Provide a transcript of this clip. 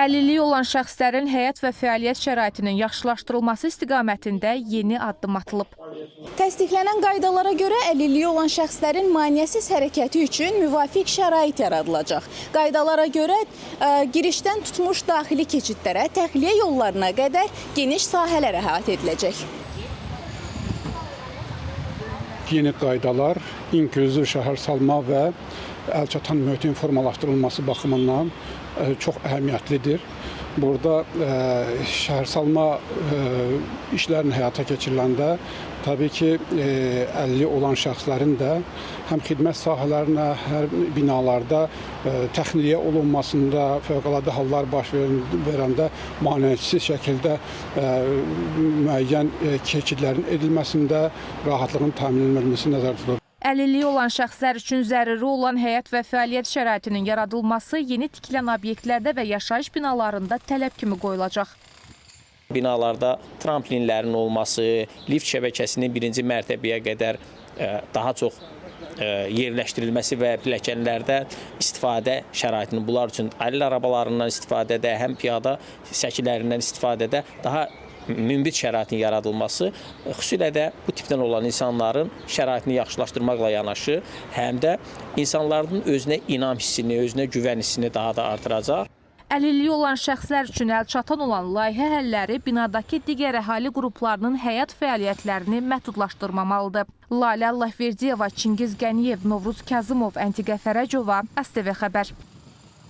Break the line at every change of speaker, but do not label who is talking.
Əlilliyi olan şəxslərin həyat və fəaliyyət şəraitinin yaxşılaşdırılması istiqamətində yeni addım atılıb.
Təsdiqlənən qaydalara görə əlilliyi olan şəxslərin maneəsiz hərəkəti üçün müvafiq şərait yaradılacaq. Qaydalara görə girişdən tutmuş daxili keçidlərə, təxliyə yollarına qədər geniş sahələr əhatə ediləcək.
Yeni qaydalar inklüziv şəhərsalma və əlçatan mühitin formalaşdırılması baxımından çox əhəmiyyətlidir. Burada şəhərsalma işlərini həyata keçiriləndə təbii ki, əlilliyi olan şəxslərin də həm xidmət sahələrinə, hər binalarda təxliyə olunmasında, fövqəladə hallar baş verəndə maneəsiz şəkildə müəyyən keçidlərin edilməsində rahatlığın təmin edilməsi nəzərdə tutulur.
Əlilliyi olan şəxslər üçün zəruri olan həyat və fəaliyyət şəraitinin yaradılması yeni tikilən obyektlərdə və yaşayış binalarında tələb kimi qoyulacaq.
Binalarda tramplinlərin olması, lift şəbəkəsinin birinci mərtəbəyə qədər daha çox yerləşdirilməsi və pilləkənlərdə istifadə şəraitinin bunlar üçün əlil arabalarından istifadədə, həm piyada səkilərindən istifadədə daha münbit şəraitin yaradılması, xüsusilə də bu tipdən olan insanların şəraitini yaxşılaşdırmaqla yanaşı, həm də insanların özünə inam hissini, özünə güvən hissini daha da artıracaq.
Əlilliyi olan şəxslər üçün əlçatan olan layihə həlləri binadakı digər əhali qruplarının həyat fəaliyyətlərini məhdudlaşdırmamalıdır. Lalə Allahverdiyeva, Çingiz Qəniyev, Novruz Kazımov, Əntiqə Fərəcova, ASTV Xəbər.